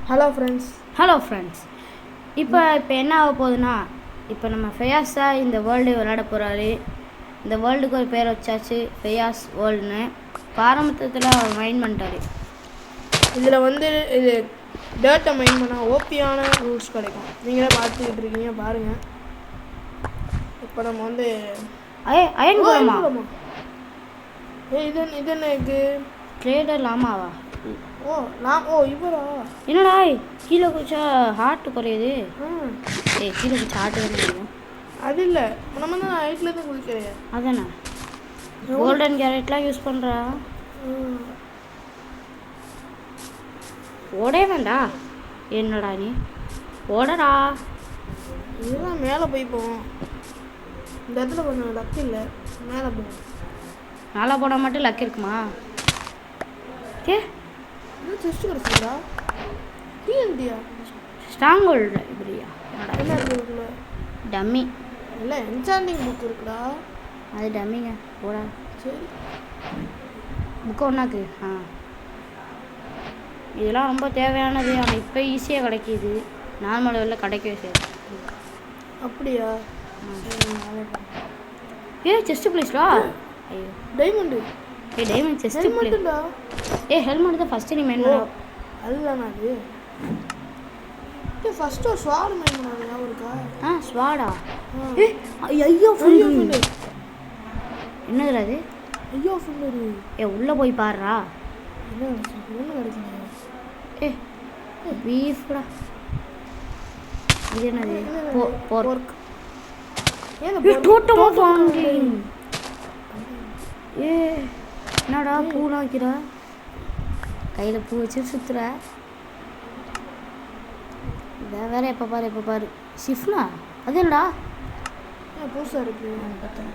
Hello friends. இப்போ என்ன ஆக போகுதுன்னா, இப்போ நம்ம ஃபெயாஸா இந்த வேர்ல்டு விளையாட போகிறாரு. இந்த வேர்ல்டுக்கு ஒரு பேர் வச்சாச்சு, ஃபெயாஸ் வேர்ல்டுன்னு. ஆரம்பத்தில் அவர் மைண்ட் பண்ணிட்டாரு. இதில் இது டேட்டா மைண்ட் பண்ணால் ஓபியான ரூல்ஸ் கிடைக்கும். நீங்களே பார்த்துக்கிட்டு இருக்கீங்க பாருங்கள். இப்போ நம்ம அயன் போடமா? இது என்ன இது ட்ரேடர் லாமாவா? இவரா? என்னடா கீழே குச்சா ஹார்ட் குறையுது. கீழே குச்சா ஹார்ட் குறையும். அது இல்லை, நம்ம தான் ஹைட்டில் தான் குளிக்கிறேன். அதானே கோல்டன் கேரட்லாம் யூஸ் பண்ணுறா. ஓடே வேண்டா. என்னடா நீ ஓடடா. இதெல்லாம் மேலே போய்ப்போம். இந்த இடத்துல கொஞ்சம் லக் இல்லை, மேலே போகும். மேலே போட மட்டும் லக் இருக்குமா? செஸ்ட் கிடச்சிங்களா? டிஎன்டியா? ஸ்ட்ராங் ஹோல்டு இப்படியா? என்ன இருக்குல்ல டம்மி இல்லை, என்சாண்டிங் புக் இருக்குடா. அது டம்மிங்க போடா. சரி, புக்கு ஒன்றாக்கு. இதெல்லாம் ரொம்ப தேவையானது. ஆனால் இப்போ ஈஸியாக கிடைக்கிது. நார்மல் வெளில கிடைக்கவே செய்யுது. அப்படியா? செஸ்ட் ப்ளீஸ்டா. ஐயோ டைமண்டு. டைமண்ட் செஸ்ட் மட்டும்டா. ஹெல்மெட் தான் ஃபஸ்ட்டு நீ மெயின் பண்ண. அதுதானா அது? ஃபஸ்ட்டு ஒரு ஸ்வாடு மெயின் பண்ணாது ஞாபகம் இருக்கா? ஸ்வாடா? ஐயோ ஃபுல்லு. என்னதுடா அது? ஐயோ ஃபுல்லு. உள்ளே போய் பாடுறா. என்ன ஒன்று கிடைக்குங்க. பீஃப்டா. இது என்னது? போர்க். என்னடா பூலாம் வைக்கிற? கையில் பூ வச்சு சுற்றுற. இதை வேற எப்போ பாரு ஷிஃப்னா. அது என்னடா புதுசாக இருக்கு? பார்த்தேன்.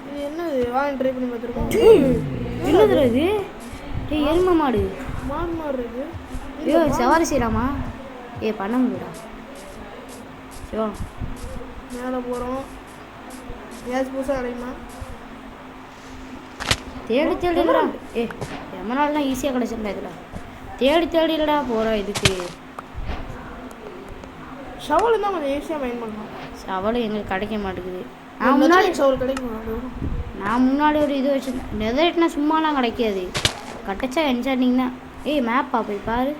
இது என்னது? வாங்கி ட்ரை பண்ணி பார்த்துருக்கோம். என்னதுடா இது? எருமை மாடு இருக்கு. சவாரி செய்யலாமா? பண்ண முடியுடா. சிவா மேலே போகிறோம். ஏதாச்சும் புதுசாக கிடைக்குமா? தேடிடா. எமனால்தான் ஈஸியாக கிடச்சிருந்தா. இதில் தேடிடா போகிறோம். இதுக்கு ஷவல் தான் கொஞ்சம் ஈஸியாக மைண்ட் பண்ணலாம். ஷவல் எங்களுக்கு கிடைக்க மாட்டேங்குது. ஷவல் கிடைக்குமா? நான் முன்னாடி ஒரு இது வச்சுருந்தேன். நெதர்ட்னா சும்மாலாம் கிடைக்காது. கட்டச்சா என்ஜாண்டிங் தான். மேப்பா போய் பாரு.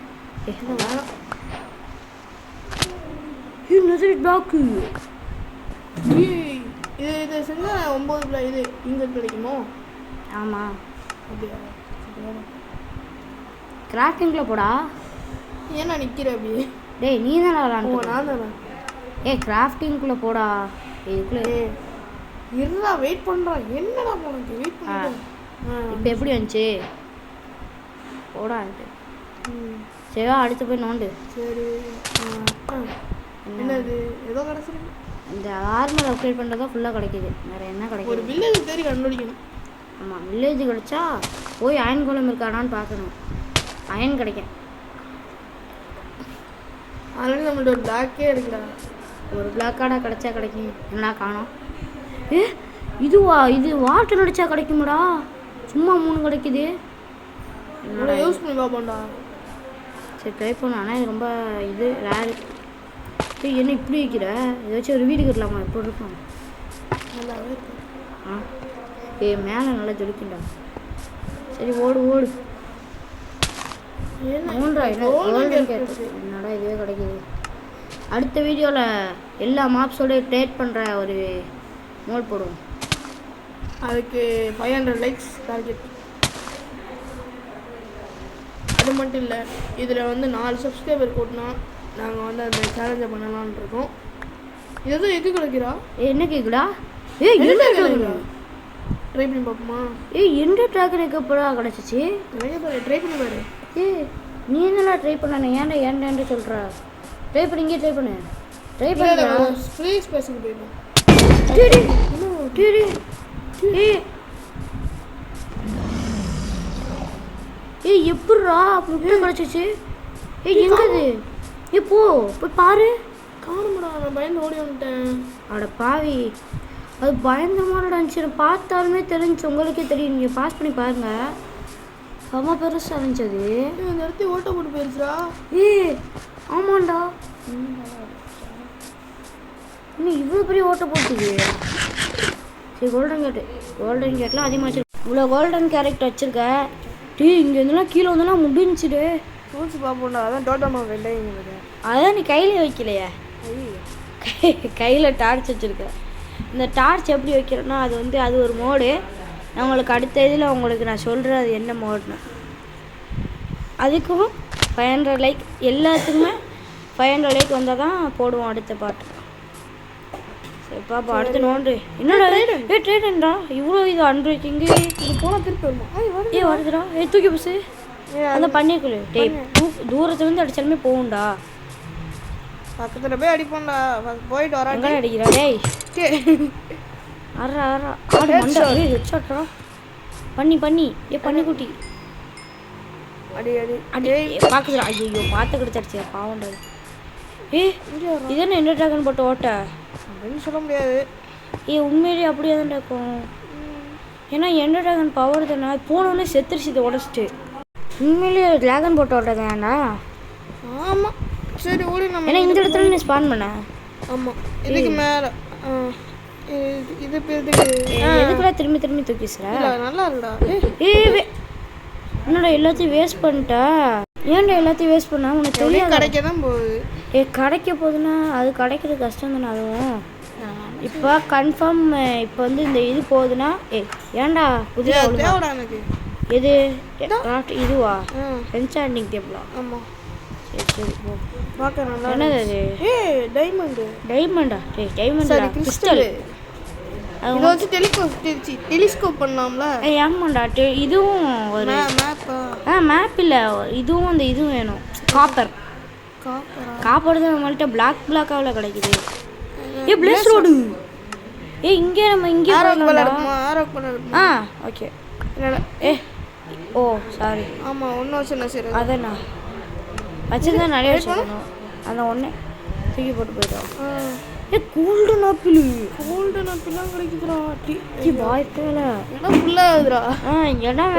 நெதர்ட் பிளாக்கு. இது செஞ்சால் 9 இது இங்கே கிடைக்குமோ? ஆமாம். அப்படியா? கிராஃப்டிங்கில் போடா. ஏன்னா நிற்கிற அப்படியே? நீ தானே விளாண்டு. நான் தானே. கிராஃப்டிங்குள்ளே போடா. இதுக்குள்ளே இருடா, வெயிட் பண்ணுறான். என்னடா உனக்கு வெயிட் பண்ணுறேன். இப்போ எப்படி வந்துச்சு? போடா. சரிவா, அடுத்து போய் நோண்டு. சரி. என்னது? ஏதோ கிடச்சிருக்கு. இந்த ஆர்மர் அப்கிரேட் பண்ணுறதா ஃபுல்லாக கிடைக்கிது. வேறு என்ன கிடைக்கும்? ஒரு வில்லேஜ் தேடி கண்டுபிடிக்கணும். ஆமாம், வில்லேஜ் கிடச்சா போய் அயன் கோலம் இருக்கானான்னு பார்க்கணும். அயன் கிடைக்கும். ஆல்ரெடி நம்மள்ட்ட ஒரு பிளாக்கே இருக்குடா. ஒரு பிளாக் கார்டாக கிடைச்சா கிடைக்கும். என்ன காணோம்? இதுவா? இது வாட்டர் அடித்தா கிடைக்குமாடா? சும்மா 3 கிடைக்குது. என்னோட யூஸ் பண்ணி பார்ப்போம்டா. சரி ட்ரை பண்ண. ஆனால் இது ரொம்ப இது ரேரு. என்ன இப்படி வைக்கிற? ஏதாச்சும் ஒரு வீடு கட்டலாமா? எப்படி இருக்கும்? நல்லாவே இருக்கு. மேலே நல்லா ஜொலிக்கிண்டா. சரி ஓடு. என்னடா இதுவே கிடைக்கிது. அடுத்த வீடியோவில் எல்லா மாப்ஸோட ட்ரேட் பண்ணுற ஒரு மோட் போடுவோம். அதுக்கு 500 லைக்ஸ் டார்கெட். அது மட்டும் இல்லை, இதில் 4 சப்ஸ்கிரைபர் கூட்டினா நாங்கள் அந்த சேலஞ்சை பண்ணலான்னு இருக்கோம். இதுதான் எது கிடைக்கிறா? என்ன கேட்குடா? என்ன கிடைக்கிறா? ட்ரை பண்ணி பார்ப்போமா? எந்த ட்ராகன் எப்படா கிடச்சிச்சு? ட்ரை பண்ணி பாரு. நீ என்னடா ட்ரை பண்ண? ஏன்டா சொல்கிற? ட்ரை பண்ணி ட்ரை பண்ண ஃப்ரீ ஸ்பேஸுக்கு போயிடும். எப்படா முட்டை கிடச்சிச்சு? எங்கது? போய் பாரு. காணும்டா, நான் பயந்து ஓடி வந்துட்டேன். அட பாவி, அது பயங்கரமான டான்ஸ். பார்த்தாலுமே தெரிஞ்சு, உங்களுக்கே தெரியும். நீங்கள் பாஸ் பண்ணி பாருங்கள். செம பெருசாக இருந்துச்சு. இந்த இடத்தையும் ஓட்ட போட்டு போயிருச்சுடா. ஏய் ஆமாண்டா, இன்னும் இவ்வளோ பெரிய ஓட்ட போட்டுது. சரி கோல்டன் கேட்லாம் அதிகமாக வச்சிருக்கேன். இவ்வளோ கோல்டன் கேரக்டர் வச்சுருக்கேன். டீ இங்கே இருந்தெல்லாம் கீழே வந்தெல்லாம் முடிஞ்சுடு. சூழ்ச்சி பார்ப்போம்டா. அதான் டோட்டமாக வெள்ளைங்க. அதான் நீ கையில் வைக்கலையே. கையில் டார்ச் வச்சுருக்கேன். இந்த டார்ச் எப்படி வைக்கிறேன்னா அது வந்து அது ஒரு மோடு. நான் உங்களுக்கு அடுத்த இதில் உங்களுக்கு நான் சொல்கிறேன் அது என்ன மோடுன்னு. அதுக்கும் 500 லைக், எல்லாத்துக்குமே 500 லைக் வந்தால் தான் போடுவோம் அடுத்த பாட்டு. சரி பாப்பா அடுத்து நோண்டு. என்னடா ட்ரேடா இவ்வளோ இது 100 இங்கே இது போனால் திருப்பி வருமா? வருதுடா. தூக்கி பசு அந்த பண்ணிக்குள்ளே டே தூரத்துலேருந்து அடித்தாலுமே போகும்டா. பக்கத்தில் போய் அடிப்போம்டா. போயிட்டு வரா. எங்கே அடிக்கிறா? டேய் அறா ஆடு மண்டா. ஹெட்ஷாட்ரா பண்ணி பண்ணிக்குட்டி அடி பார்க்குதுடா. ஐயோ பார்த்து கிடச்சிருச்சு பாவண்டா. இதென்ன எந்த ட்ராகன் போட்டு ஓட்ட அப்படின்னு சொல்ல முடியாது. உண்மையிலேயே அப்படியே தான் இருக்கும். ஏன்னா எந்த ட்ராகன் பவர் தானே போனோடனே செத்துருச்சு இதை உடச்சிட்டு. உண்மையிலேயே ட்ராகன் போட்டு ஓட்டதாண்டா. ஆமாம் சரி ஓடி. நம்ம ஏன்னா இந்த இடத்துல நீ ஸ்பான் பண்ண. ஆமாம் இதுக்கு மேலே இது எதுக்குடா திரும்பி தூக்கிச்சுற? நல்லா இல்லடா. என்னடா எல்லாத்தையும் வேஸ்ட் பண்ணிட்டா? ஏன்டா எல்லாத்தையும் வேஸ்ட் பண்ணா? உனக்கு தெரியும் கிடைக்க தான் போகுது. கிடைக்க போகுதுன்னா அது கிடைக்கிறது கஷ்டம் தானே. அதுவும் இப்போ கன்ஃபார்ம் இப்போ வந்து இந்த இது போகுதுன்னா ஏன்டா புதிய எனக்கு எது இதுவா என்சாண்டிங் டேபிளா? ஆமாம் சரி போ பார்க்க நல்லா. என்னது அது? டைமண்டா? டைமண்டா கிறிஸ்டல். அது வச்சு டெலிஸ்கோப் பண்ணலாம்ல. ஆமாண்டா. இதுவும் ஒரு மேப் இல்லை, இதுவும் அந்த இதுவும் வேணும். காப்பர் தான் நம்மள்கிட்ட பிளாக்காக கிடைக்குது. Place road. இங்கே நம்ம இங்கே ஓகே. ஓ சாரி. ஆமாம் ஒன்றும் வச்சு சரி அதாண்ணா வச்சுருந்தா நிறைய வச்சுக்கணும். அந்த ஒன்று தூக்கி போட்டு போயிடும். கோல்டன் ஆப்பிள்லாம் கிடைக்குதுடா. வாய்ப்பே இல்லை. இடம் ஃபுல்லாக ஆகுதுடா. இடம்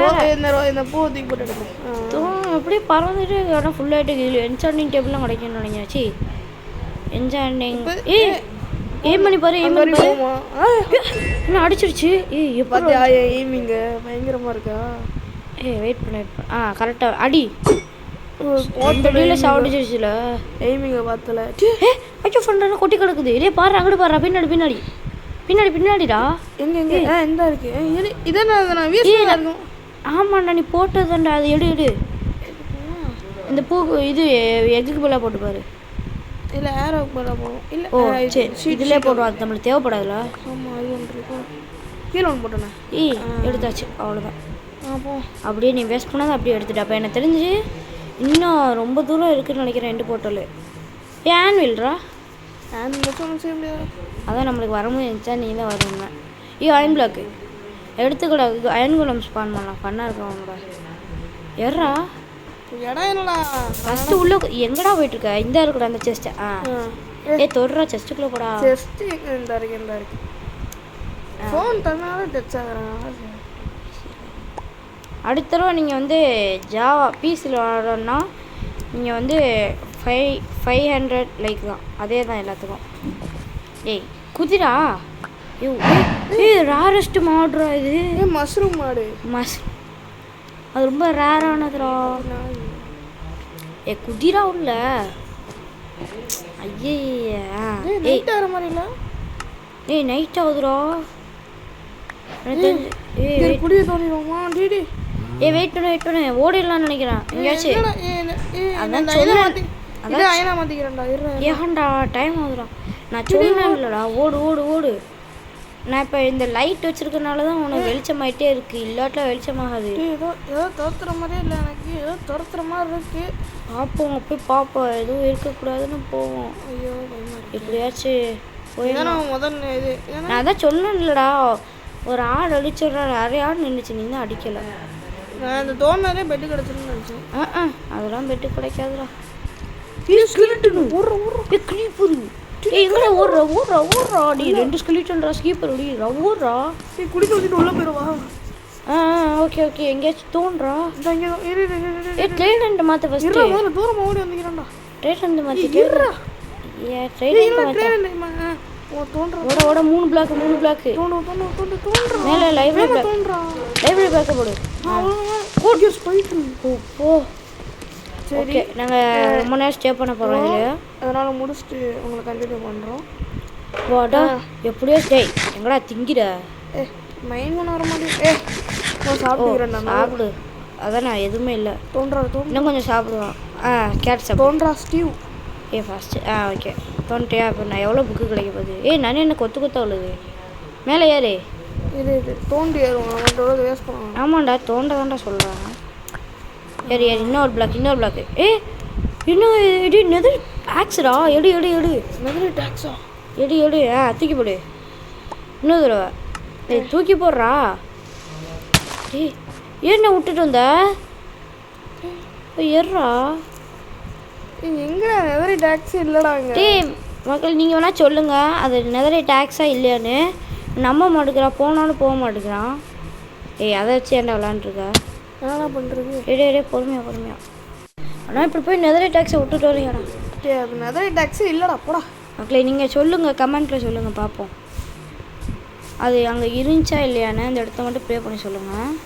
இந்த பூ தூக்கி போட்டு எடுக்கணும். அப்படியே பறந்துட்டு இடம் ஃபுல்லாகிட்டு இதில் என்சாண்டிங் டேபிள்லாம் கிடைக்கும்னு நினைக்கிறேன். என்சாண்டிங் ஏம் பண்ணி பாரு. என்ன அடிச்சிருச்சு? எப்படி எய்மிங்க பயங்கரமாக இருக்கா? வெயிட் பண்ண கரெக்டாக அடி. சாப்பிடுச்சுல எய்மிங்க பார்த்தல. ஐயோ ஃபண்டான கொட்டி கிடக்குது. இதே பாரு அங்கிட்டு பாரு. பின்னாடிடா. எங்க எந்த இருக்கு? இதான் ஆமாண்டா நீ போட்டதுண்டா. அது எடு. இந்த பூ இது எதுக்கு போல போட்டு பாரு. இல்லை ஏரோக்கு போல போகும். இல்லை ஓ சரி இதிலே போடுவோம். அது நம்மளுக்கு தேவைப்படாதுல்ல. ஆமாம் அது ஒன்று இருக்கும். கீழே ஒன்று போட்டோண்ணே. எடுத்தாச்சு அவ்வளோதான். அப்போ அப்படியே நீ வேஸ்ட் பண்ணாத அப்படியே எடுத்துட்டா. அப்போ எனக்கு தெரிஞ்சு இன்னும் ரொம்ப தூரம் இருக்குதுன்னு நினைக்கிறேன் 2 போர்ட்டலு. ஆன்வில்ரா ஒன்றும் செய்ய முடியாது. அதான் நம்மளுக்கு வரும்போது இருந்துச்சா நீ தான் வருவேன். அயன் பிளாக்கு எடுத்துக்கூடாது. அயன் குலம் ஸ்பான் பண்ணலாம். ஃபன்னாக இருக்கும் அவனோட. எறா இடம் என்னடா ஃபஸ்ட்டு உள்ளே எங்கடா போயிட்டுருக்க? இந்த இருக்கக்கூடாது அந்த செஸ்ட்டை. தொடுறா செஸ்ட்டுக்குள்ளே போடா. செஸ்ட்டு இந்த இருக்கு. ஃபோன் தன்னால டச் ஆகுறாங்க. அடுத்த தடவை நீங்கள் வந்து ஜாவா பிசியில் விளாட்றோன்னா நீங்கள் வந்து 500 லைக் தான். அதே தான் எல்லாத்துக்கும். குதிரா ரேரஸ்ட் மாடுறா இது. மஷ்ரூம் மாடு. அது ரொம்ப ரேரானதுரா. குதிரா உள்ள ஐயே வர மாதிரி இல்லை. நைட் ஆகுதுரா. குடிய தோணிடுவோமா? வெயிட் பண்ணு ஓடிடலாம்னு நினைக்கிறேன் எங்கேயாச்சும். அதான் ஏன்டா டைம் ஆகுதுடா. நான் சொன்னேன் இல்லைடா ஓடு. நான் இப்போ இந்த லைட் வச்சிருக்கனால தான் உனக்கு வெளிச்சமாயிட்டே இருக்கு. இல்லாட்டில் வெளிச்சமாகாது. ஏதோ துரத்துற மாதிரியே இல்லை எனக்கு. ஏதோ துரத்துற மாதிரி இருக்கு. பார்ப்போம் எதுவும் இருக்கக்கூடாதுன்னு போவோம். ஐயோ எப்படியாச்சும் போய் முதல்ல இது நான் அதான் சொன்னேன் இல்லைடா. ஒரு ஆடு அடிச்சிடுறா. நிறைய ஆடு நின்றுச்சு. நீ தான் அடிக்கலை. நான் இந்த தோணாலே பெட்டு கிடச்சிருன்னு நினச்சேன். அதெல்லாம் பெட்டு கிடைக்காதுடா. எங்கடா ஓடுறா. நீ 2 ஸ்கெலிட்டன்டா ஸ்கீப்பர் ஓடுறா. குடிக்க வச்சுட்டு உள்ள போயிடுவா. ஓகே ஓகே எங்கேயாச்சும் தோன்றா இந்த இங்கே இரு இரு இரு, இரு ஏ ட்ரெயின் மாற்ற ஃபஸ்ட்டு இருடா முதல்ல தூரமாக ஓடி வந்துக்கிறான்டா ட்ரெயின் மாற்றி இருடா ஏ ட்ரெயின் மாற்ற ட்ரெயின் தோன்றா ஓட ஓட 3 பிளாக் தோன்றா மேலே லைப்ரரி தோன்றா பேக்க போடு கோட் கியர்ஸ் போயிட்டு ஓ சரி ஓகே நாங்கள் ரொம்ப நேரம் ஸ்டே பண்ண போகிறோம் இதில் அதனால் முடிச்சுட்டு உங்களை கண்டினியூ பண்ணுறோம் வாடா எப்படியோ ஸ்டே எங்கடா திங்கிற மைண்ட் பண்ண வர மாட்டேங்குது நான் சாப்பிட்டுக்கிறேன் சாப்பிடு அதான் நான் எதுவுமே இல்லை தோன்றா இன்னும் கொஞ்சம் சாப்பிடுவோம் கேட் சாப்பிடு தோன்றா ஸ்டீவ் ஃபஸ்ட்டு ஓகே தோன்றியா இப்போ நான் எவ்வளோ புக்கு கிடைக்க போகுது நான் என்ன கொத்த உள்ளது மேலே ஏறு இது தோண்டி ஏறும் அவன்கிட்ட வேஸ்ட் பண்ணுவாங்க ஆமாண்டா தாண்டா சொல்கிறேன் ஏறு இன்னொரு பிளாக் இன்னும் எடி நெதர் ஆக்ஸடா எடு நெதர் டாக்ஸா எடு தூக்கி போடு இன்னொரு தடவை தூக்கி போடுறா ஏன்னா விட்டுட்டு வந்த ஏறுறா எங்கே நெதரி டாக்ஸி இல்லைடாங்க மக்கள் நீங்கள் வேணால் சொல்லுங்கள் அது நெதரி டாக்ஸாக இல்லையான்னு நம்ப மாட்டேங்கிறான் போனாலும் போக மாட்டேங்கிறான் அதை வச்சு ஏன்டா விளாண்டுருக்க என்ன பண்ணுறது எடே பொறுமையாக ஆனால் இப்படி போய் நெதரி டாக்ஸை விட்டுட்டு வரீங்கடா அது நெதரி டாக்ஸி இல்லைடா போடா மக்களே நீங்கள் சொல்லுங்கள் கமெண்ட்டில் சொல்லுங்கள் பார்ப்போம் அது அங்கே இருந்துச்சா இல்லையான்னு அந்த இடத்த மட்டும் ப்ளே பண்ணி சொல்லுங்கள்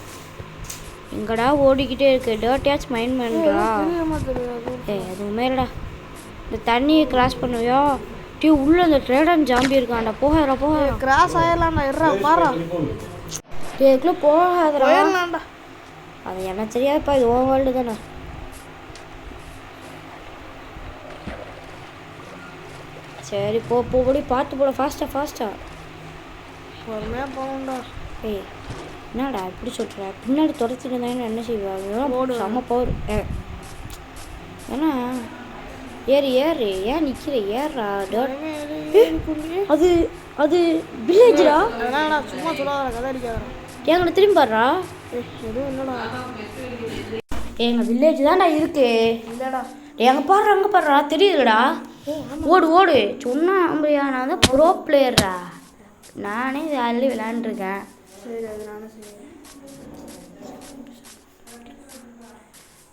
எங்கடா ஓடிக்கிட்டே இருக்கு டர்ட்டியாச்சும் மைண்ட் பண்ணுறா அது உண்மையிலடா இந்த தண்ணியை கிராஸ் பண்ணுவியோ உள்ள அந்த ட்ரேடன் ஜாம்பி இருக்கான்டா போகாதா கிராஸ் ஆயிடலாம்டா இருறா பாரா இதுக்குள்ளே போகாதடா அது எனக்கு தெரியாதுப்பா இது ஓ வேர்ல்டு தானே சரி போடி பார்த்து போட ஃபாஸ்ட்டாக பொறுமையாக போகணும்டா என்னடா இப்படி சொல்கிற பின்னாடி துரத்திட்டு இருந்தாங்கன்னு என்ன செய்வாங்க செம்ம பவர் ஏன்னா ஏறு ஏன் நிற்கிற ஏறா அது வில்லேஜ்ரா சும்மா சொல்லாத கதை அடிக்காதா எங்களை திரும்பி பாடுறா எதுவும் என்னடா எங்கள் வில்லேஜ் தான்டா இருக்கு இல்லைடா அங்கே பாடுறா தெரியுதுடா ஓடு சொன்னா அப்படியா நான் தான் ப்ரோ பிளேயர்ரா நானே இது ஆல்ரெடி விளையாண்டுருக்கேன் சரி அது நானும் சரி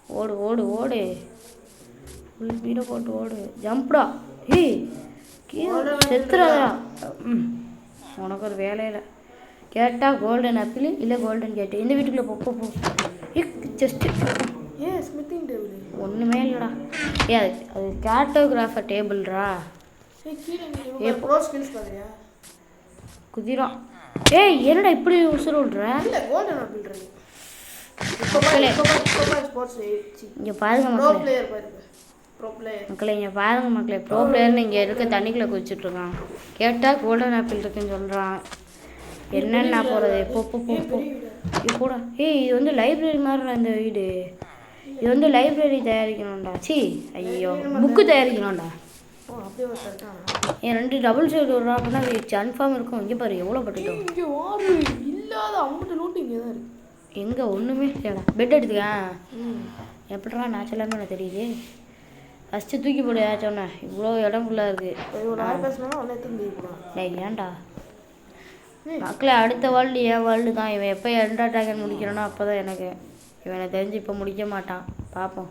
ஓடு வீட போட்டு ஓடு ஜம்ப்டா செத்துறாதா உனக்கு ஒரு வேலையில் கேட்டால் கோல்டன் ஆப்பிள் இல்லை கோல்டன் கேட்டு இந்த வீட்டுக்குள்ளே போ ஜஸ்ட்டு ஸ்மித்திங் டேபிள் ஒன்றுமே இல்லைடா அது கேட்டோகிராஃபர் டேபிள்ரா ப்ரோ ஸ்கில்ஸ் பார்க்குறியா குதிரம் என்னடா இப்படி உசுறு விட்ற இல்லை கோல்டன் ஆப்பிள் இருக்கு இங்கே பாருங்க மக்களே இங்கே பாருங்க மக்களே ப்ரோ பிளேயர்னு இங்கே இருக்க தண்ணிக்குள்ளே குதிச்சுட்ருக்கான் கேட்டால் கோல்டன் ஆப்பிள் இருக்குன்னு சொல்கிறான் என்னென்ன போகிறது போ இது கூட இது வந்து லைப்ரரி மாதிரி இந்த வீடு இது வந்து லைப்ரரி தயாரிக்கணும்டா ஐயோ புக்கு தயாரிக்கணும்டா என் 2 டபுள் சைடு விட்றா அப்படின்னா அது கன்ஃபார்ம் இருக்கும் இங்கே பாரு எவ்வளோ பட்டுட்டோம் இல்லாத அம்பட்டு நோட்டு இங்கே தான் இருக்குது எங்கே ஒன்றுமே இல்லைடா பெட் எடுத்துக்கேன் எப்படிடா நான் சொல்லாமல் எனக்கு தெரியுது ஃபஸ்ட்டு தூக்கி போடு சொன்னேன் இவ்வளோ இடம் ஃபுல்லாக இருக்குது ஏன்டா மக்களே அடுத்த வேர்ல்டு என் வேர்ல்டு தான் இவன் எப்போ எண்டா ட்ராகன் முடிக்கிறானோ அப்போ தான் எனக்கு இவனை தெரிஞ்சு இப்போ முடிக்க மாட்டான் பார்ப்போம்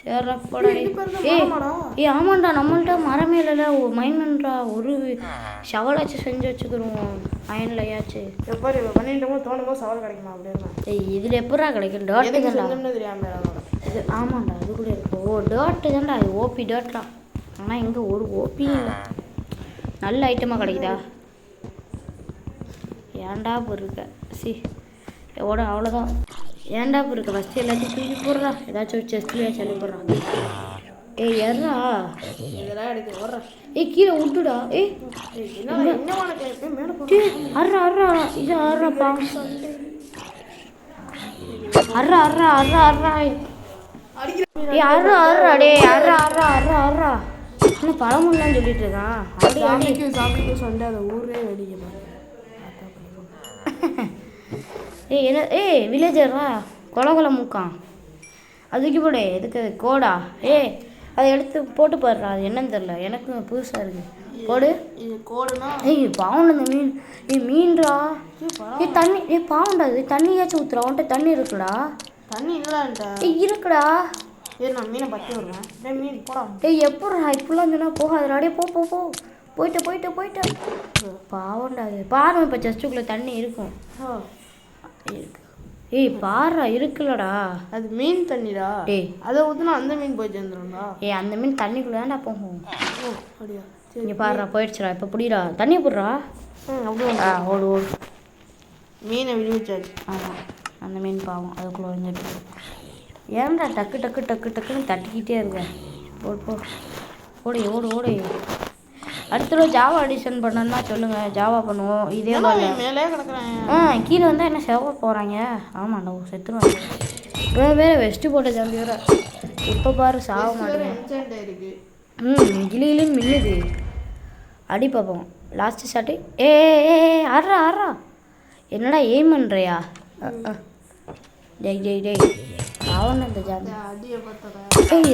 சரிடா போடா ஆமாண்டா நம்மள்ட்ட மரமே இல்லைல்ல மைண்ட் பண்ணுறா ஒரு ஷவலாச்சும் செஞ்சு வச்சுக்கிறோம் அயன்லையாச்சு எப்படி பண்ணிட்டு தோணும்போது சவால் கிடைக்குமா அப்படின்னா இதில் எப்படா கிடைக்கும் இது ஆமாண்டா அது கூட இருக்கு டேர்ட்டு தான்டா அது ஓபி டேர்ட்ரா ஆனால் இங்கே ஒரு ஓபியும் இல்லை நல்ல ஐட்டமாக கிடைக்குதா ஏன்டா இருக்க அவ்வளோதான் ஏன்டா இருக்க ஃபஸ்ட்டு எல்லாத்தையும் தூக்கி போடுறா ஏதாச்சும் ஒரு செஸ்ட்லேயே சொல்லி போடுறான் ஏறா இதெல்லாம் எடுத்து ஓடுறா கீழே விட்டுடா அர்றா இது அர்றாப்பா அர்றா இன்னும் பழமுல்லாம் சொல்லிட்டு இருக்கான் சண்டை அதை ஊரே வெடிக்க என்ன வில்லேஜரா கொலை மூக்கான் அதுக்கு போடு எதுக்கு கோடா அதை எடுத்து போட்டு பாடுறா அது என்னன்னு தெரில எனக்கு புதுசாக இருக்குது போடு. இது கோடுனா ஏய் பாவம் இந்த மீன். மீன்டா. தண்ணி பாவம்டா இது. தண்ணியாச்சும் ஊற்றுறா. உன்ட்ட தண்ணி இருக்குடா. தண்ணி இல்லைன்ட்ட. இருக்குடா. நான் மீனை பற்றி வருவேன். மீன் போடா. எப்படா இப்படிலாம் சொன்னால் போகாதுடா. அப்படியே போ போ போ போயிட்டு பாவம்டா அது. பாரு இப்போ ஜஸ்ட்டுக்குள்ளே தண்ணி இருக்கும். இருக்கு. பாருடா இருக்குல்லடா. அது மீன் தண்ணிடா. அதை ஊற்றுனா அந்த மீன் போய் சேர்ந்துரும்டா. அந்த மீன் தண்ணிக்குள்ளே தான்டா போகும். அப்படியா? இங்கே பாருடா போயிடுச்சுடா. இப்போ புடிடா. தண்ணியை போடுறா. அப்படியா? ஓடு ஓடு. மீனை விழுவிச்சாச்சு. ஆமாம் அந்த மீன் பாவம் அதுக்குள்ளே வந்துட்டு. ஏன்டா டக்கு டக்கு டக்கு டக்குன்னு தட்டிக்கிட்டே இருக்க. ஓடு ஓடு. அடுத்த தடவை ஜாவா அடிஷன் பண்ணணும்னா சொல்லுங்கள். ஜாவா பண்ணுவோம். இதே மாதிரி மேலே கிடக்குறேன். கீழே வந்தால் என்ன செவ போகிறாங்க. ஆமாண்டா செத்துருவாங்க. வேறு வெஸ்ட்டு போட்ட ஜாம்பி வேறு. இப்போ பாரு சாக மாட்டேங்க. கிளின்னு மின்னுது. அடி பார்ப்போம். Last shot. ஆடுறா. என்னடா எய்ம் பண்ணுறியா? டேய் அவன் இந்த ஜாம்பி.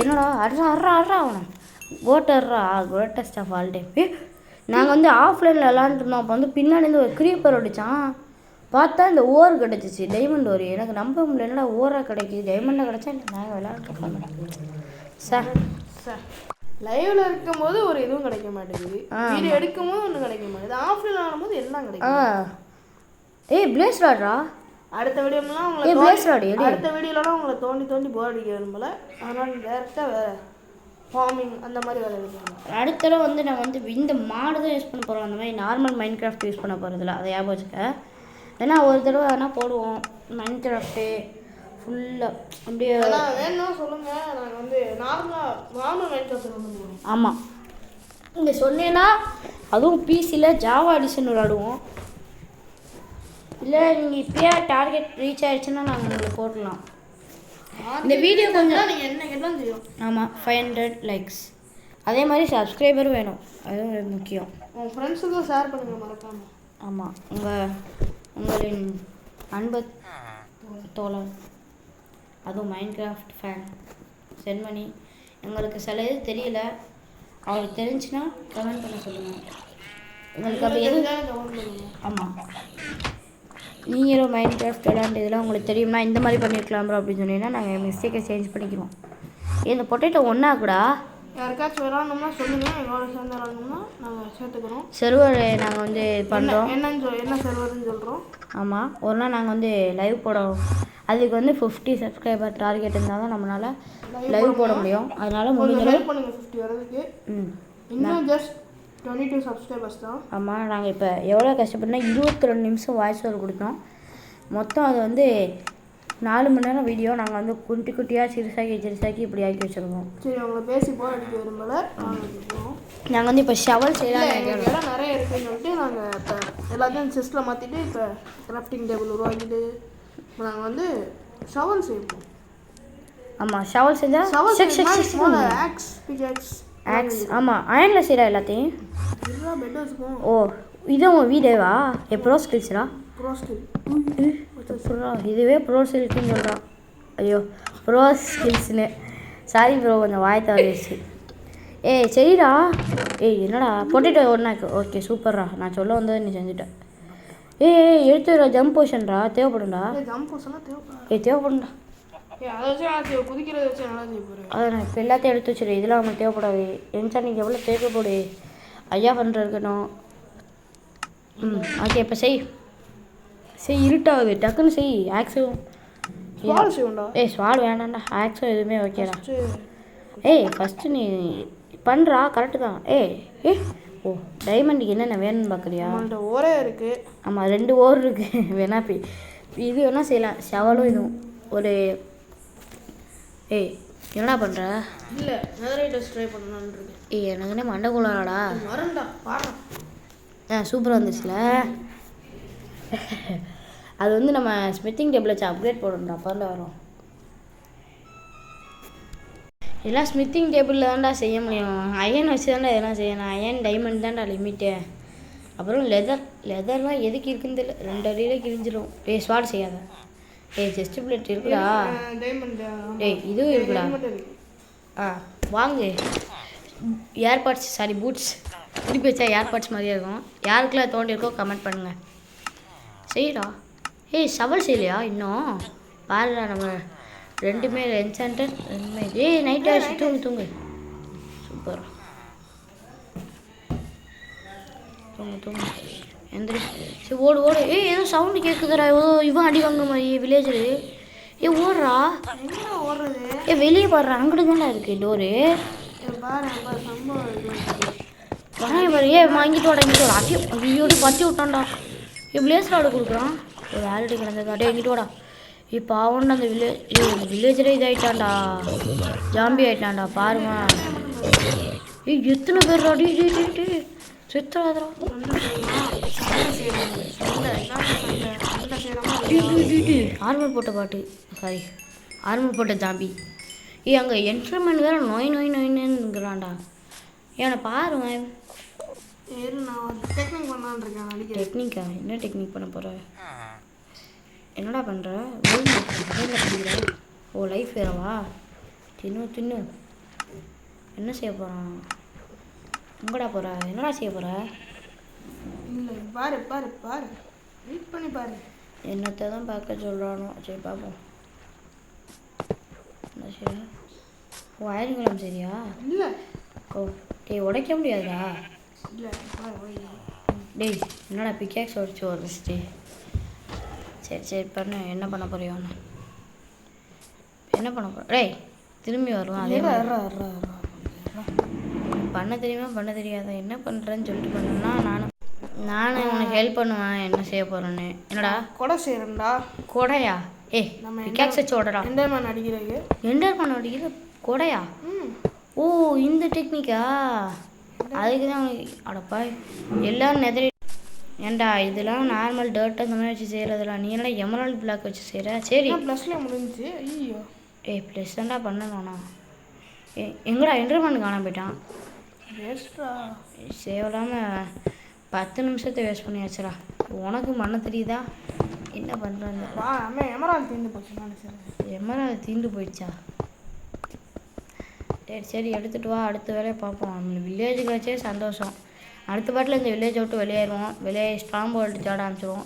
என்னடா ஆடுறா அவனை. கோட்டஸ்ட் ஆஃப் ஆல் டைம். நாங்கள் வந்து ஆஃப்லைனில் விளாண்டுருந்தோம். அப்போ வந்து பின்னாடிருந்து ஒரு க்ரீப்பர் அடித்தான். பார்த்தா இந்த ஓர் கிடச்சிச்சு. டைமண்ட் ஓர். எனக்கு நம்ப முடியல. என்னடா ஓராக கிடைக்கிது. டைமண்டாக கிடச்சா நாங்கள் விளாண்டுருக்கோம் சார். லைவ்ல இருக்கும்போது ஒரு இதுவும் கிடைக்க மாட்டேங்குது. வீடியோ எடுக்கும்போது ஒன்றும் கிடைக்க மாட்டேங்குது. ஆஃப்லைன் ஆடும்போது எல்லாம் கிடைக்கும். பிளேஸ் ராட்ரா. அடுத்த வீடியோலாம் உங்களை தோண்டி போர் அடிக்க விரும்பல. அதனால டேரெக்டாக வேறு ஃபார்மிங் அந்த மாதிரி வேலை எடுப்பாங்க. அடுத்த தடவை வந்து நான் வந்து இந்த மாடு தான் யூஸ் பண்ண போகிறோம். அந்த மாதிரி நார்மல் மைண்ட் கிராஃப்ட் யூஸ் பண்ண போகிறதில்ல. அதை ஞாபகம் வச்சுக்க. ஏன்னா ஒரு தடவை வேணால் போடுவோம் மைண்ட் கிராஃப்ட்டு ஃபுல்லாக அப்படியே. வேணும்னா சொல்லுங்கள். நாங்கள் வந்து நார்மல் மைண்ட் கிராஃப்ட் பண்ணுவோம். ஆமாம் இங்கே சொன்னேன்னா அதுவும் பிசியில் ஜாவா எடிஷன் விளாடுவோம். இல்லை நீங்கள் இப்போயே டார்கெட் ரீச் ஆகிடுச்சுன்னா நாங்கள் உங்களுக்கு போடலாம். இந்த வீடியோ கொஞ்சம் நீங்கள் என்ன கேட்டாலும் தெரியும். ஆமாம் 500 லைக்ஸ். அதே மாதிரி சப்ஸ்கிரைபரும் வேணும். அதுவும் முக்கியம். உங்கள் ஃப்ரெண்ட்ஸுக்கும் ஷேர் பண்ணுங்கள் மறக்காமல். ஆமாம் உங்களின் அன்பு தோழர் அதுவும் மைண்ட் கிராஃப்ட் ஃபேன் சென்மணி. எங்களுக்கு சில இது தெரியல. அவருக்கு தெரிஞ்சுன்னா கமெண்ட் பண்ண சொல்லுங்கள். உங்களுக்கு அப்படி எது. ஆமாம் நீங்களும் மைண்ட் கிராஃப்ட் விளாண்டு இதெல்லாம் உங்களுக்கு தெரியும்னா இந்த மாதிரி பண்ணியிருக்கலாம் ப்ரோ அப்படின்னு சொன்னீங்கன்னா நாங்கள் மிஸ்டேக்கை சேஞ்ச் பண்ணிக்கிறோம். இந்த பொட்டேட்டோ ஒன்றா கூட யாருக்காச்சும் விளாடணும்னா சொல்லுங்கள். எங்களோட சேர்ந்து விளாடணும்னா நாங்கள் சேர்த்துக்கிறோம். சர்வர் நாங்கள் வந்து பண்ணுறோம். என்ன சர்வர்னு சொல்கிறோம். ஆமாம் ஒரு நாள் நாங்கள் வந்து லைவ் போடுறோம். அதுக்கு வந்து 50 சப்ஸ்கிரைபர் டார்கெட் இருந்தால் தான் நம்மளால் லைவ் போட முடியும். அதனால் முடிஞ்ச பண்ணுங்கள் 50 வரதுக்கு. இன்னும் ஜஸ்ட் 22 சப்ஸ்கிரைபர்ஸ் தான். ஆமாம் நாங்கள் இப்போ எவ்வளோ கஷ்டப்பட்டோம்னா 22 நிமிஷம் வாய்ஸ் ஓவர் கொடுத்தோம். மொத்தம் அது வந்து 4 மணி நேரம் வீடியோ. நாங்கள் வந்து குட்டியாக சிறுசாக்கி இப்படி ஆக்கி வச்சுருக்கோம். சரி உங்களை பேசி போக அடிக்க விரும்பல. நாங்கள் வந்து இப்போ ஷவல் செய்யலாம். எங்கள் இடம் நிறைய இருக்குதுன்னு சொல்லிட்டு நாங்கள் இப்போ எல்லாத்தையும் சிஸ்டில் மாற்றிட்டு இப்போ கிராஃப்டிங் டேபிள் உருவாக்கிட்டு நாங்கள் வந்து ஷவல் செய்வோம். ஆமாம் ஷவல் செஞ்சால் ஆக்ஸ். ஆமாம் அயனில் செய்கிறா எல்லாத்தையும். ஓ இது உங்கள் வீடேவா? ப்ரோ ஸ்கில்ஸ்ரா. இதுவே ப்ரோ ஸ்கில்ஸ்ன்னு சொல்கிறான். ஐயோ ப்ரோ ஸ்கில்ஸ்னு. சாரி ப்ரோ கொஞ்சம் வாய் தவறிடுச்சு. சரிடா. என்னடா பொட்டேட்டோ ஒன்றாக்கு. ஓகே சூப்பர்ரா. நான் சொல்ல வந்தது நீ செஞ்சுட்டேன். எடுத்துடா ஜம்ப் போஷன்டா. தேவைப்படும்டா. தேவைப்படும்டா. அதான் நான் இப்போ எல்லாத்தையும் எடுத்து வச்சுரு. இதெல்லாம் அவங்களுக்கு தேவைப்படாது. என்சா நீங்கள் எவ்வளோ தேவைப்படு. ஐயா பண்ணுற இருக்கணும். ஓகே இப்போ செய் இருட்டாகுது. டக்குன்னு செய். ஆக்ஸும் ஸ்வால் வேண்டாம்டா. ஆக்ஸும் எதுவுமே ஓகேடா. ஃபஸ்ட்டு நீ பண்ணுறா கரெக்டு தான். ஓ டைமண்டுக்கு என்னென்ன வேணும்னு பார்க்குறியா? ஓரே இருக்குது. ஆமாம் 2 ஓர் இருக்குது. வேணா இது வேணால் செய்யலாம். ஷவலும் இதுவும் ஒரு. என்னடா பண்ணுற? இல்லை நெதரைட்டஸ் ட்ரை பண்ணலான்னு இருக்கேன். எனக்கு என்ன மண்டக்குள்ளாடா வரண்டா பாரு. சூப்பராக வந்துச்சுல. அது வந்து நம்ம ஸ்மித்திங் டேபிள் வச்சு அப்கிரேட் போடணும்டா. அப்போ வரும். எல்லாம் ஸ்மித்திங் டேபிளில் தான்டா செய்ய முடியும். அயன் வச்சு தான்டா இதெல்லாம் செய்யணும். அயன் டைமண்ட் தான்டா லிமிட்டு. அப்புறம் லெதர்லாம் எதுக்கு இருக்குன்னு தெரியல. 2 அடியில் கிழிஞ்சிடும். ஸ்வாட் செய்யாத. செஸ்ட் பிளேட் இருக்குடா. இதுவும் இருக்குடா. வாங்கு ஏர்பாட்ஸ். Sorry boots. திருப்பி வச்சா ஏர்பாட்ஸ் மாதிரியே இருக்கும். யாருக்கெல்லாம் தோண்டிருக்கோ கமெண்ட் பண்ணுங்கள். செய்யடா. ஏய் சவல் செய்யலையா இன்னும்? பாருடா நம்ம ரெண்டுமே என்சாண்டட் ரெண்டுமே. ஏய் நைட் ஆகிடுச்சு, தூங்கு தூங்கு. சூப்பர், தூங்கு தூங்கு, எந்திரி. சரி ஓடு ஓடு. ஏய் ஏதோ சவுண்டு கேட்குதுடா, ஏதோ இவன் அடி வாங்க மாதிரி வில்லேஜில். ஏ ஓடுறா. எங்கே ஓடுறது? ஏ வெளியே பாடுறா, அங்கிட்டு தானே இருக்குது டோரு. வரைய பாரு. ஏ இங்கிட்டு வாடா, இங்கிட்டு வாடா. ஐயோடு பற்றி விட்டான்டா. ஏ வில்லேஜில் ஆடு கொடுக்குறான். ஒரு ஆல்ரெடி கிடந்தது. அடே இங்கிட்டு வாடா. இப்போ அவன் அந்த வில்லேஜில் இதாகிட்டான்டா, ஜாம்பி ஆகிட்டான்டா பாருமா. ஏய் எத்தனை பேர்டா. டி டி டி டி செத்துறாதரா. ஆர்மர் போட்ட பாட்டு, சாரி ஆர்மர் போட்ட ஜாம்பி. ஏ அங்கே என்ட்ரமெண்ட் வேறு நோய் நோய் நோயின்னுங்கிறான்டா. ஏன்னா பாருவேன். டெக்னிக்கா? என்ன டெக்னிக் பண்ண போகிற? என்னடா பண்ணுற? படிக்கிற? ஓ லைஃப் வேறவா? தின்னு. என்ன செய்ய போகிறான்? எங்கடா போகிற? என்னடா செய்ய போகிற? இல்லை பாரு பாரு பாரு, வெயிட் பண்ணி பாரு. என்னத்தை தான் பார்க்க சொல்கிறானோ. சரி பார்ப்போம். என்ன சரி? ஓ ஆயிரங்குளம் சரியா? இல்லை. ஓ டேய் உடைக்க முடியாதா? இல்லை. டேய் என்னடா பிக்காக்ஸ் உடச்சி வச்சுட்டு. சரி பண்ணு. என்ன பண்ண போறியோ? என்ன பண்ண போகிற? டேய் திரும்பி வருவான். அதே பண்ண தெரியுமா பண்ண தெரியாதா? என்ன பண்ணுறேன்னு சொல்லிட்டு பண்ணா நானும் உனக்கு ஹெல்ப் பண்ணுவேன். என்ன செய்ய போகிறேன்னு. என்னடா கொடை செய்கிறேன்டா. கொடையா? ஏய் நம்ம பிக்காக்ஸ் வச்சு ஓடடா. எண்டர்மேன் அடிக்கிறது. எண்டர்மேன் அடிக்கிறது கொடையா? ஓ இந்த டெக்னிக்கா? அதுக்கு தான் அடப்பா எல்லாம் நெதரி. ஏன்டா இதெல்லாம் நார்மல் டர்ட் அந்த மாதிரி வச்சு செய்கிறதுலாம், நீ என்னடா எமரால்ட் பிளாக் வச்சு செய்கிற? சரி ப்ளஸில் முடிஞ்சிச்சு. ஐயோ ஏய் ப்ளஸ் தான்டா பண்ணணும்ண்ணா. எங்கடா என்டர்மேன் காணாம போயிட்டான். வேஸ்ட்ரா. சேவலாமல் 10 நிமிஷத்தை வேஸ்ட் பண்ணியாச்சுடா. உனக்கு பண்ண தெரியுதா? என்ன பண்ணுறாங்க? எமரால்ட் தீர்ந்து போச்சு. எமரால்ட் தீர்ந்து போயிடுச்சா? சரி எடுத்துகிட்டு வா, அடுத்த வேலையை பார்ப்போம். நம்மளுக்கு வில்லேஜுக்கு வச்சே சந்தோஷம். அடுத்த பாட்டில் இந்த வில்லேஜை விட்டு வெளியேறுவோம். வெளியே ஸ்ட்ராங் போல்ட்டு தேட ஆரம்பிச்சிடுவோம்.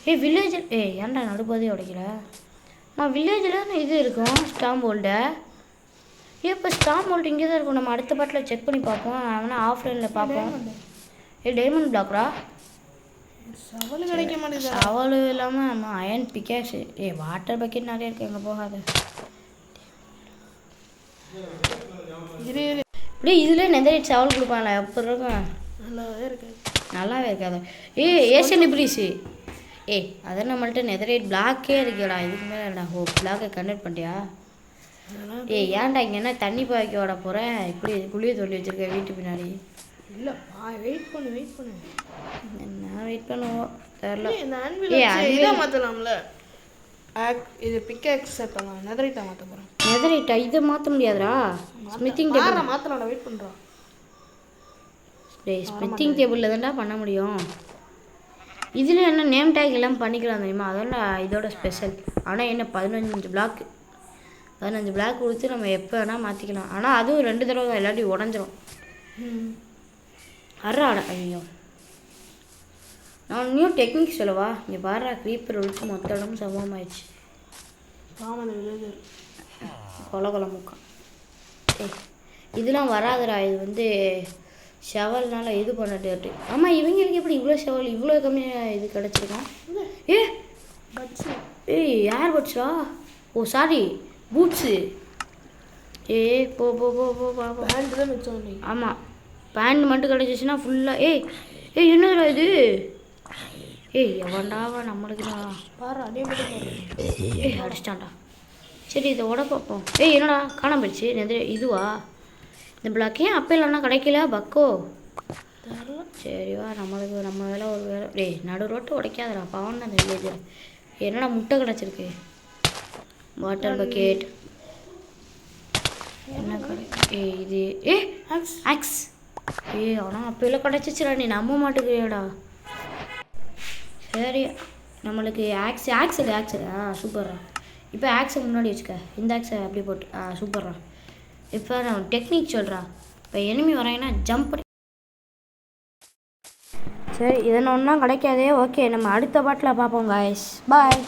ஏய் வில்லேஜ் ஏன்டா நடுப்பதே உடைக்கல? வில்லேஜில் இது இருக்கும் ஸ்ட்ராங் போல்ட்டை. இப்போ ஸ்ட்ராங் போல்ட் இங்கே தான் இருக்கும். நம்ம அடுத்த பாட்டில் செக் பண்ணி பார்ப்போம். அவனா ஆஃப்லைனில் பார்ப்போம். டைமண்ட் பிளாக்ரா? சவல் கிடைக்க மாட்டேங்குது. சவல் இல்லாமல் நம்ம அயன் பிக்காக்ஸ். வாட்டர் பக்கெட் நிறைய இருக்குது, எங்கே போகாது. இப்படி இதில் நெதரைட் சவல் கொடுப்பாங்களா? எப்படி இருக்கும்? நல்லாவே இருக்காது. ஏசியன் நிப்ரிஸு. அதான் நம்மள்ட்ட நெதரைட் பிளாக்கே இருக்கேடா. இதுக்கு மேலே என்ன? ஓ பிளாக்கை கன்வெர்ட் பண்ணிட்டியா? ஏன்டா இங்கே என்ன தண்ணி பாய்க்க விட போகிறேன்? இப்படி குளியை சொல்லி வச்சுருக்கேன் வீட்டு பின்னாடி. இல்லைப்பா வெயிட் பண்ணு. என்ன வெயிட் பண்ணுவோம் தெரில. இதை மாற்றலாம்ல. இது பிக்காக்ஸ் பண்ணலாம். நெதரைட்டை மாற்ற போகிறேன். நெதரைட்டா? இதை மாற்ற முடியாதுடா. ஸ்மித்திங் டேபிள் மாற்றலாம்டா. வெயிட் பண்ணுறோம். ஸ்மித்திங் டேபிளில் தான்டா பண்ண முடியும். இதில் என்ன நேம் டேக் எல்லாம் பண்ணிக்கலாம் தெரியுமா? அதெல்லாம் இதோட ஸ்பெஷல். ஆனால் என்ன 15 பிளாக் கொடுத்து நம்ம எப்போ வேணால் மாற்றிக்கலாம். ஆனால் அதுவும் 2 தடவை தான், எல்லாத்தையும் உடஞ்சிரும். ஐயோ நான் நியூ டெக்னிக் சொல்லவா? இங்கே பாரு, க்ரீப்பர் ஒழிச்சு மொத்த இடமும் சமமாயிடுச்சு. கொல முக்கா. இதெல்லாம் வராதுடா. இது ஷவல்னால இது பண்ணிட்டு. ஆமாம் இவங்களுக்கு எப்படி இவ்வளோ ஷவல் இவ்வளோ கம்மியாக இது கிடச்சிருக்கான்? யார் பட்ஸா? ஓ சாரி பூட்ஸு. போ பேண்ட் தான் வச்சோம். ஆமாம் பேண்ட் மட்டும் கிடச்சிச்சின்னா ஃபுல்லாக. என்னதுடா இது? எவன்டாவா நம்மளுக்கு தான் பாரு. அதே மட்டும் அடிச்சிட்டான்டா. சரி இதை உட பார்ப்போம். என்னடா காணாம போயிடுச்சு? இதுவா இந்த பிளாக்? அப்போ இல்லைன்னா கிடைக்கல பக்கோ. சரிவா நம்மளுக்கு நம்ம வேலை ஒரு வேலை. நடு ரோட்டை உடைக்காதடா பாவம் தான். அந்த வில்லேஜில் என்னடா முட்டை கிடச்சிருக்கு? வாட்டர் பக்கெட் என்ன கடை? இது ஆக்ஸ். ஆனால் அப்போ எல்லாம் கிடச்சிச்சுடா. நீ நம்ப மாட்டேங்கிறியாடா. சரி நம்மளுக்கு ஆக்ஸு சூப்பர்ரா. இப்போ ஆக்ஸை முன்னாடி வச்சுக்க. இந்த ஆக்ஸை அப்படி போட்டு சூப்பர்ரா. இப்போ நான் டெக்னிக் சொல்கிறா. இப்போ எனிமி வராங்கன்னா ஜம்ப் சரி இதன் ஒன்றும் கிடைக்காதே. ஓகே நம்ம அடுத்த பாட்டில் பார்ப்போம் காய்ஸ். பாய்.